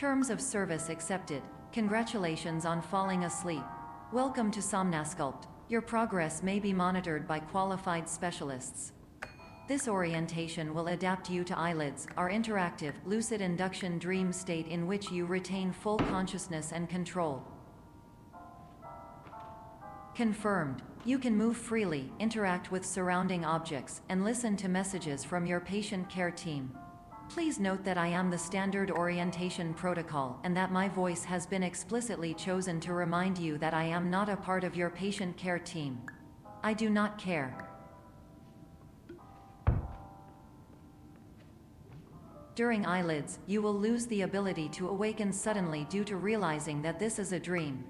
Terms of service accepted. Congratulations on falling asleep. Welcome to Somnasculpt. Your progress may be monitored by qualified specialists. This orientation will adapt you to eyelids, our interactive, lucid induction dream state in which you retain full consciousness and control. Confirmed. You can move freely, interact with surrounding objects, and listen to messages from your patient care team. Please note that I am the standard orientation protocol and that my voice has been explicitly chosen to remind you that I am not a part of your patient care team. I do not care. During eyelids, you will lose the ability to awaken suddenly due to realizing that this is a dream.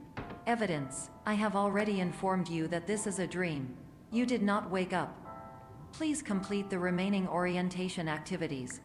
Evidence. I have already informed you that this is a dream. You did not wake up. Please complete the remaining orientation activities.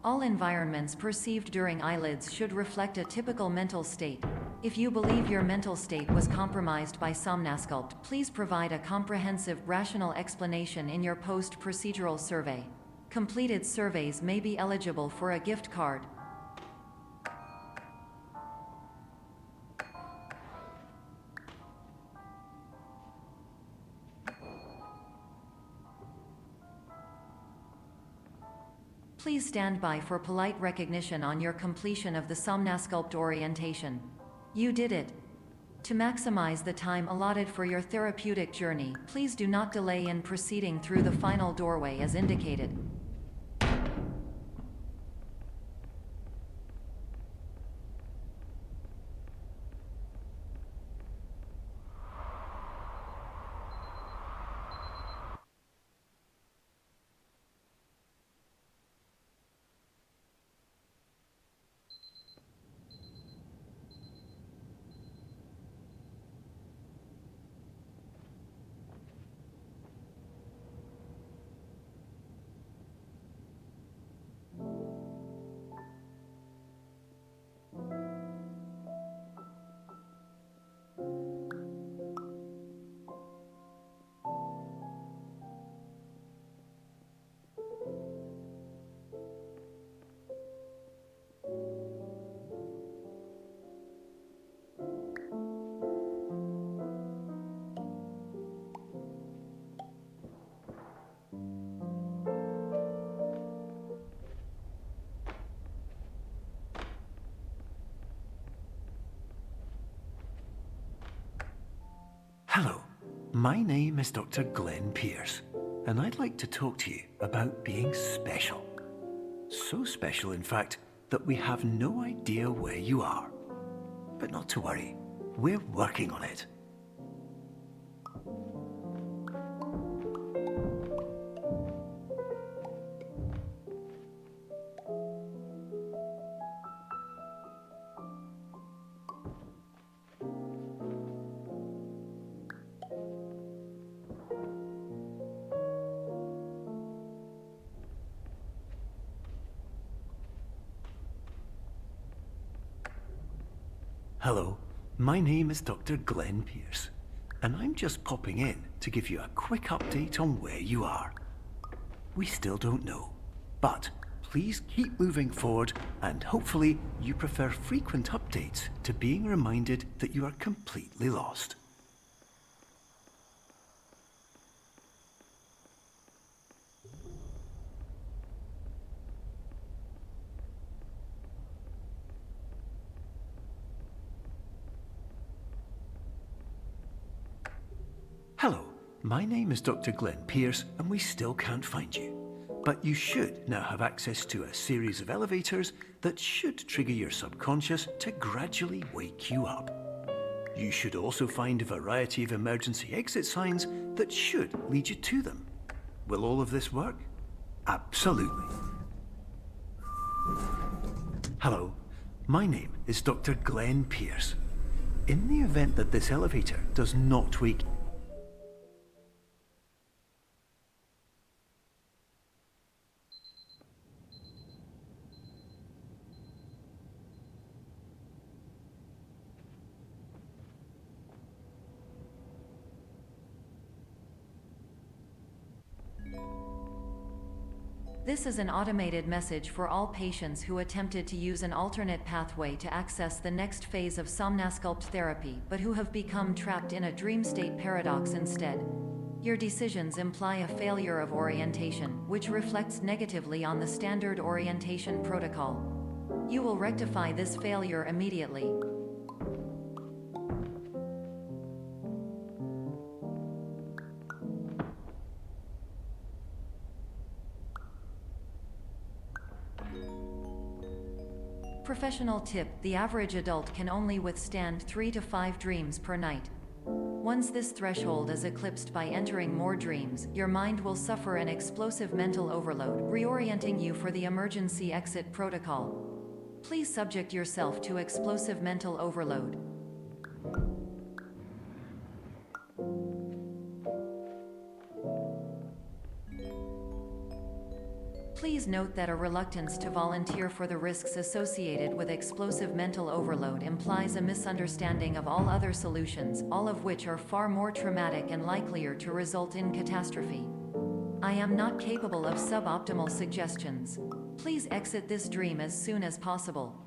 All environments perceived during eyelids should reflect a typical mental state. If you believe your mental state was compromised by Somnasculpt, please provide a comprehensive, rational explanation in your post-procedural survey. Completed surveys may be eligible for a gift card. Please stand by for polite recognition on your completion of the Somnasculpt orientation. You did it. To maximize the time allotted for your therapeutic journey, please do not delay in proceeding through the final doorway as indicated. Hello, my name is Dr. Glenn Pierce, and I'd like to talk to you about being special. So special, in fact, that we have no idea where you are. But not to worry, we're working on it. Hello, my name is Dr. Glenn Pierce, and I'm just popping in to give you a quick update on where you are. We still don't know, but please keep moving forward, and hopefully you prefer frequent updates to being reminded that you are completely lost. Hello, my name is Dr. Glenn Pierce, and we still can't find you. But you should now have access to a series of elevators that should trigger your subconscious to gradually wake you up. You should also find a variety of emergency exit signs that should lead you to them. Will all of this work? Absolutely. Hello, my name is Dr. Glenn Pierce. In the event that this elevator does not wake This is an automated message for all patients who attempted to use an alternate pathway to access the next phase of somnasculpt therapy but who have become trapped in a dream state paradox instead. Your decisions imply a failure of orientation, which reflects negatively on the standard orientation protocol. You will rectify this failure immediately. Professional tip: the average adult can only withstand 3 to 5 dreams per night. Once this threshold is eclipsed by entering more dreams, your mind will suffer an explosive mental overload, reorienting you for the emergency exit protocol. Please subject yourself to explosive mental overload. Please note that a reluctance to volunteer for the risks associated with explosive mental overload implies a misunderstanding of all other solutions, all of which are far more traumatic and likelier to result in catastrophe. I am not capable of suboptimal suggestions. Please exit this dream as soon as possible.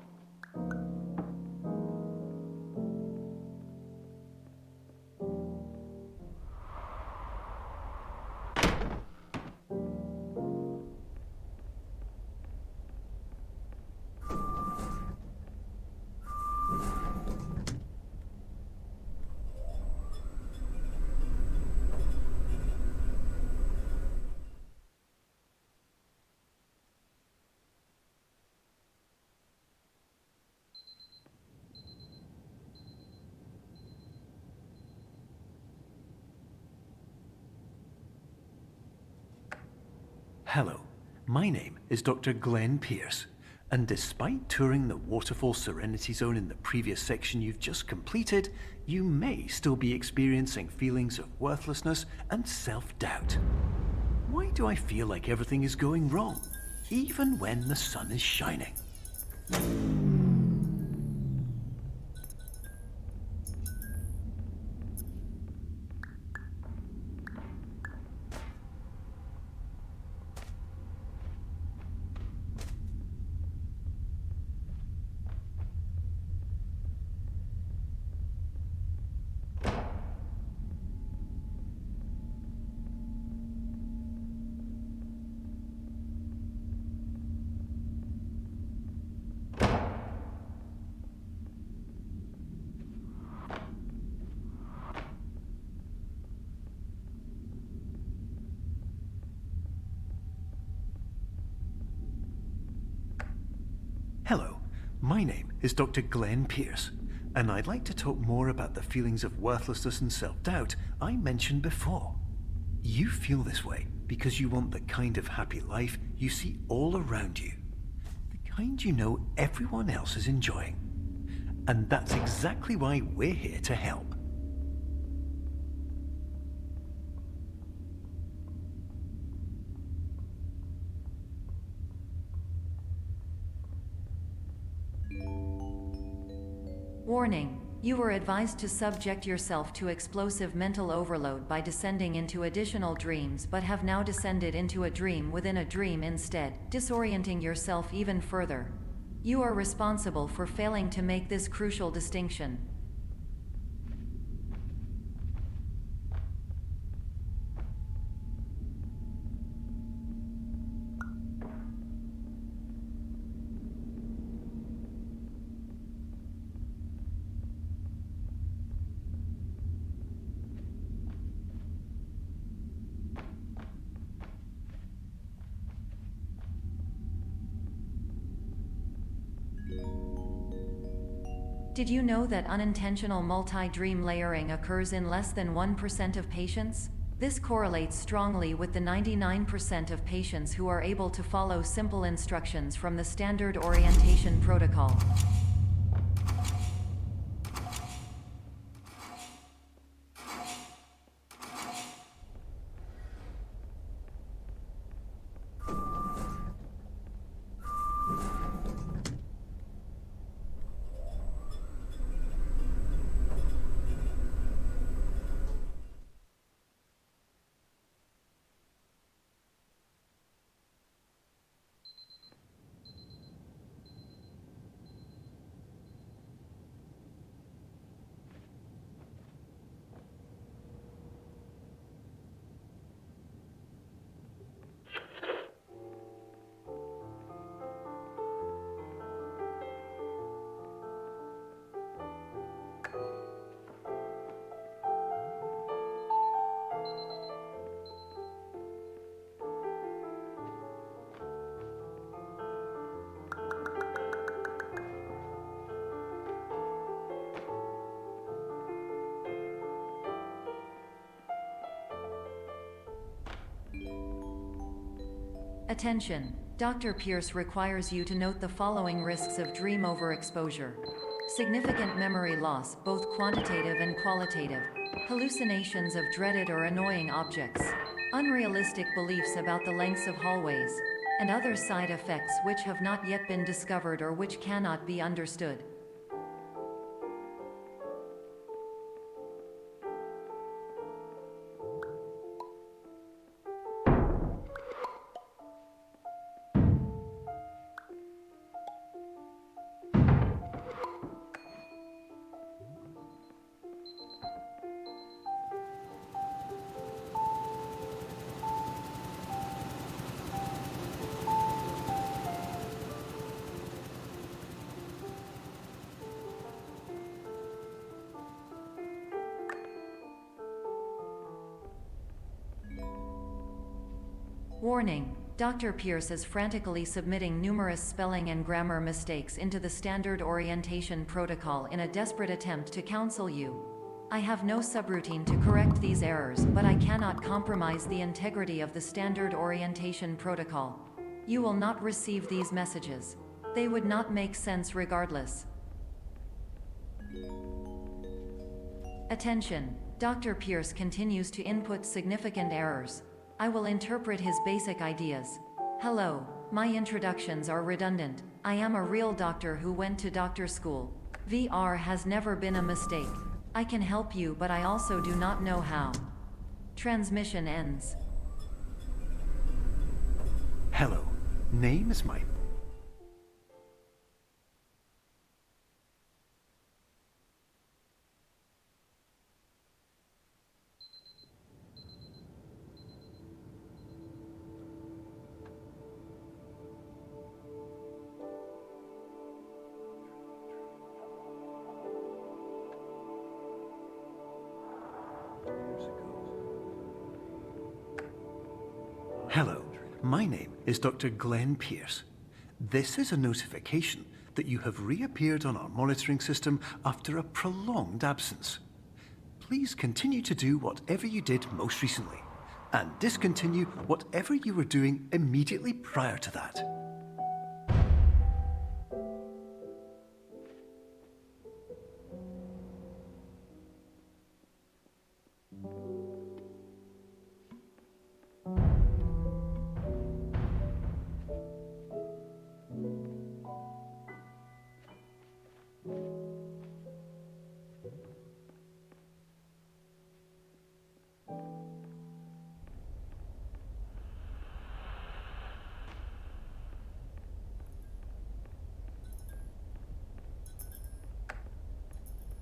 Hello, my name is Dr. Glenn Pierce, and despite touring the Waterfall Serenity Zone in the previous section you've just completed, you may still be experiencing feelings of worthlessness and self-doubt. Why do I feel like everything is going wrong, even when the sun is shining? Hello, my name is Dr. Glenn Pierce, and I'd like to talk more about the feelings of worthlessness and self-doubt I mentioned before. You feel this way because you want the kind of happy life you see all around you, the kind you know everyone else is enjoying. And that's exactly why we're here to help. Warning: you were advised to subject yourself to explosive mental overload by descending into additional dreams, but have now descended into a dream within a dream instead, disorienting yourself even further. You are responsible for failing to make this crucial distinction. Did you know that unintentional multi-dream layering occurs in less than 1% of patients? This correlates strongly with the 99% of patients who are able to follow simple instructions from the standard orientation protocol. Attention! Dr. Pierce requires you to note the following risks of dream overexposure. Significant memory loss, both quantitative and qualitative. Hallucinations of dreaded or annoying objects. Unrealistic beliefs about the lengths of hallways. And other side effects which have not yet been discovered or which cannot be understood. Warning: Dr. Pierce is frantically submitting numerous spelling and grammar mistakes into the standard orientation protocol in a desperate attempt to counsel you. I have no subroutine to correct these errors, but I cannot compromise the integrity of the standard orientation protocol. You will not receive these messages. They would not make sense regardless. Attention! Dr. Pierce continues to input significant errors. I will interpret his basic ideas. Hello, my introductions are redundant. I am a real doctor who went to doctor school. VR has never been a mistake. I can help you, but I also do not know how. Transmission ends. Hello, name is my... Hello, my name is Dr. Glenn Pierce. This is a notification that you have reappeared on our monitoring system after a prolonged absence. Please continue to do whatever you did most recently, and discontinue whatever you were doing immediately prior to that.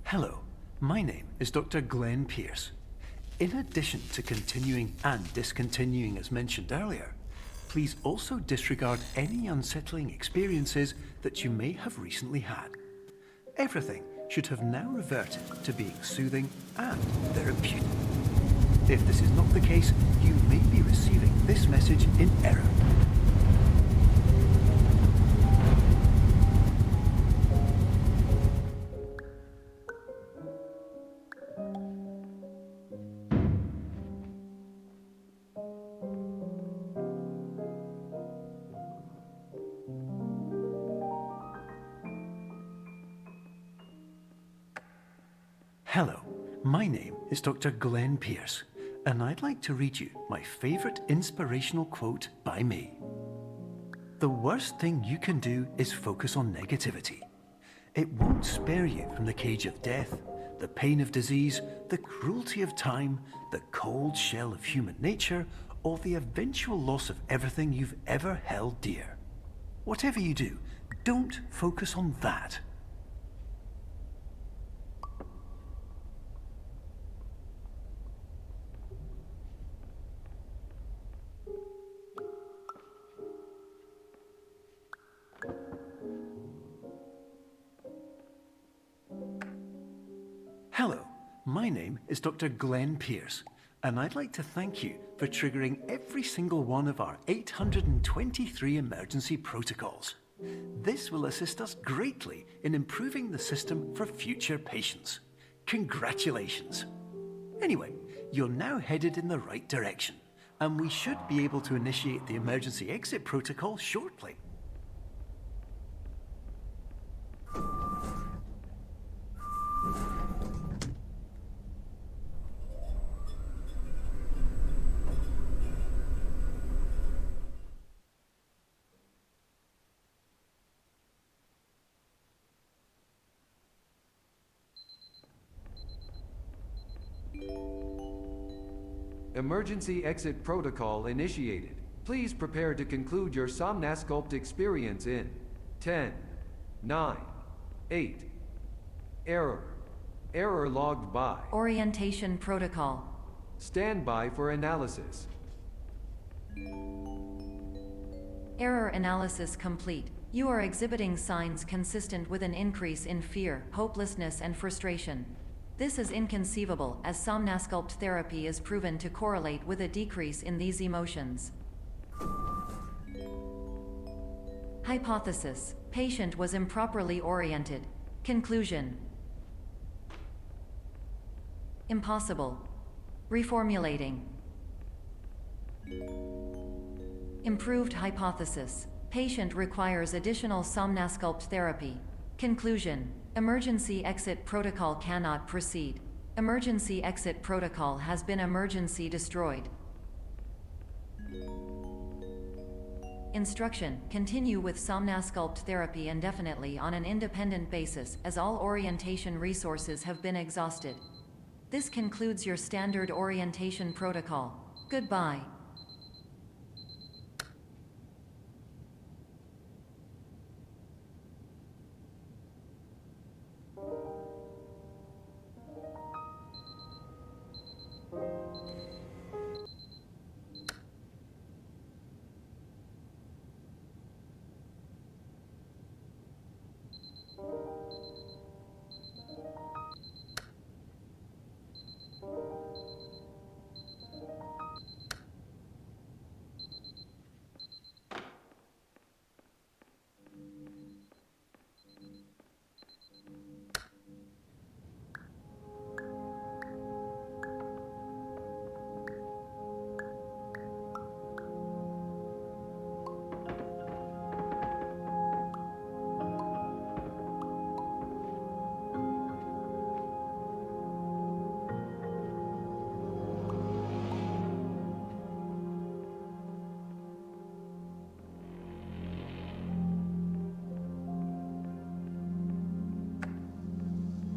Hello, my name is Dr. Glenn Pierce. In addition to continuing and discontinuing as mentioned earlier, please also disregard any unsettling experiences that you may have recently had. Everything should have now reverted to being soothing and therapeutic. If this is not the case, you may be receiving this message in error. Hello, my name is Dr. Glenn Pierce, and I'd like to read you my favorite inspirational quote by me. The worst thing you can do is focus on negativity. It won't spare you from the cage of death, the pain of disease, the cruelty of time, the cold shell of human nature, or the eventual loss of everything you've ever held dear. Whatever you do, don't focus on that. Hello, my name is Dr. Glenn Pierce, and I'd like to thank you for triggering every single one of our 823 emergency protocols. This will assist us greatly in improving the system for future patients. Congratulations. Anyway, you're now headed in the right direction. and we should be able to initiate the emergency exit protocol shortly. Emergency exit protocol initiated. Please prepare to conclude your Somnasculpt experience in 10, 9, 8. Error. Error logged by. Orientation protocol. Stand by for analysis. Error analysis complete. You are exhibiting signs consistent with an increase in fear, hopelessness, and frustration. This is inconceivable, as Somnasculpt therapy is proven to correlate with a decrease in these emotions. Hypothesis: patient was improperly oriented. Conclusion: impossible. Reformulating. Improved hypothesis: patient requires additional Somnasculpt therapy. Conclusion: emergency exit protocol cannot proceed. Emergency exit protocol has been emergency destroyed. Instruction: continue with Somnasculpt therapy indefinitely on an independent basis, as all orientation resources have been exhausted. This concludes your standard orientation protocol. Goodbye.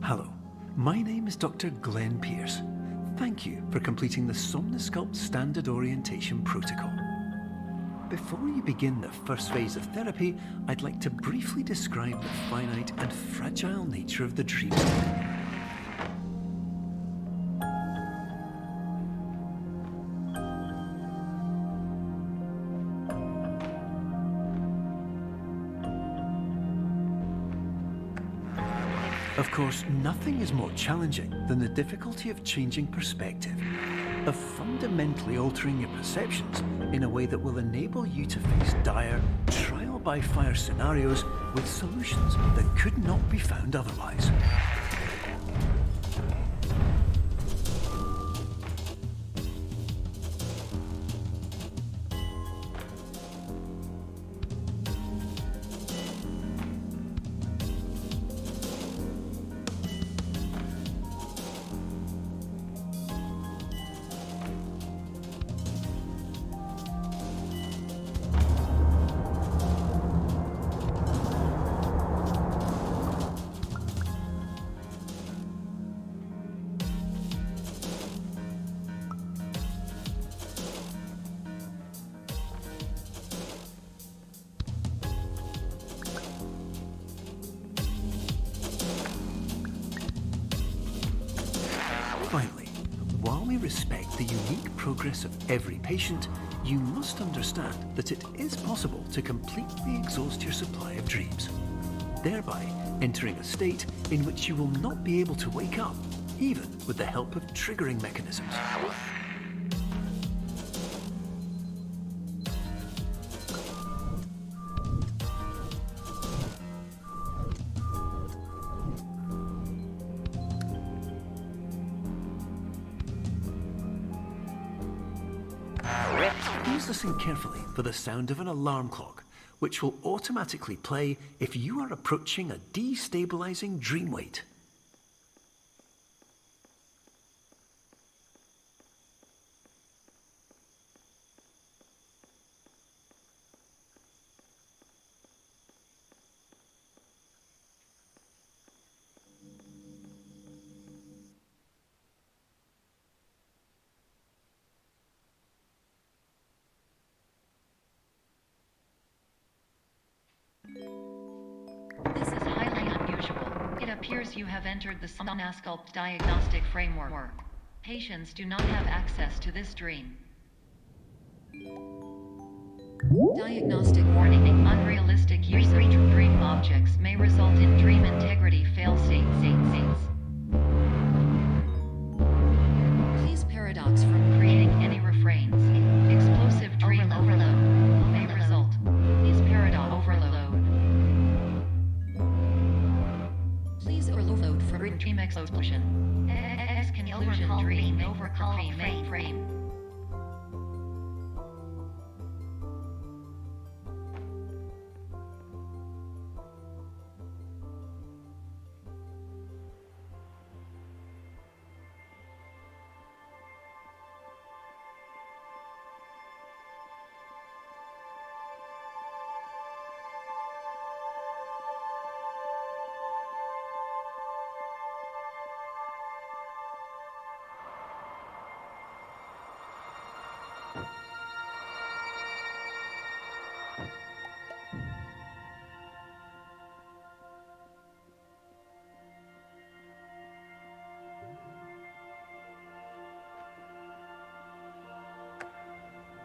Hello, my name is Dr. Glenn Pierce. Thank you for completing the Somnasculpt Standard Orientation Protocol. Before you begin the first phase of therapy, I'd like to briefly describe the finite and fragile nature of the dream. Of course, nothing is more challenging than the difficulty of changing perspective, of fundamentally altering your perceptions in a way that will enable you to face dire, trial-by-fire scenarios with solutions that could not be found otherwise. Finally, while we respect the unique progress of every patient, you must understand that it is possible to completely exhaust your supply of dreams, thereby entering a state in which you will not be able to wake up, even with the help of triggering mechanisms. Please listen carefully for the sound of an alarm clock, which will automatically play if you are approaching a destabilizing dream weight. This is highly unusual. It appears you have entered the Somnasculpt diagnostic framework. Patients do not have access to this dream. Diagnostic warning. Unrealistic use of dream objects may result in dream integrity fail-states. Please paradox from creating any refrains. Explosive dream overload may result. Please paradox overload. Please overload from dream explosion. Conclusion dream overcall frame.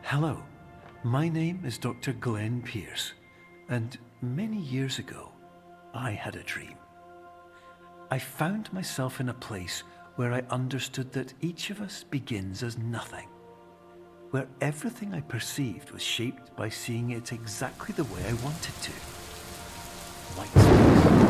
Hello, my name is Dr. Glenn Pierce, and many years ago, I had a dream. I found myself in a place where I understood that each of us begins as nothing, where everything I perceived was shaped by seeing it exactly the way I wanted to. White space.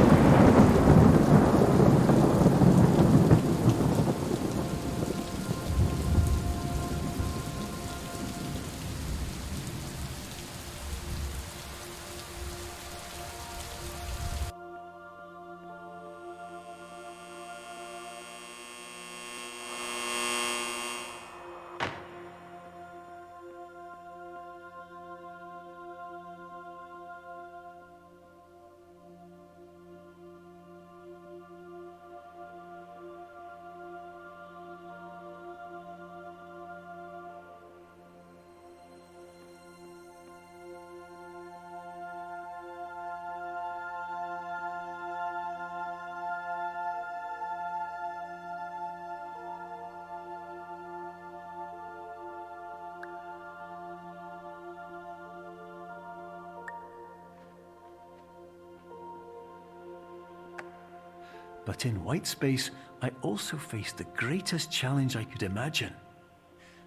But in white space, I also faced the greatest challenge I could imagine.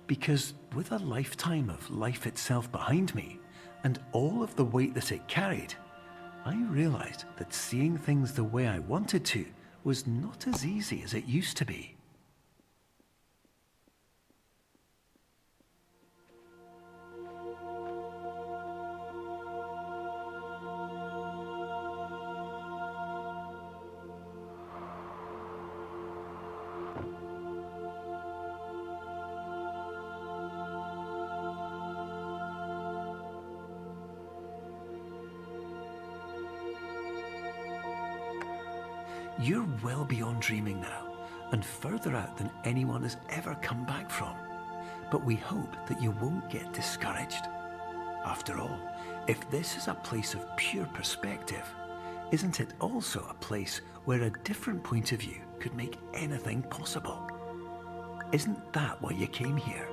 Because with a lifetime of life itself behind me, and all of the weight that it carried, I realized that seeing things the way I wanted to was not as easy as it used to be. You're well beyond dreaming now, and further out than anyone has ever come back from. But we hope that you won't get discouraged. After all, if this is a place of pure perspective, isn't it also a place where a different point of view could make anything possible? Isn't that why you came here?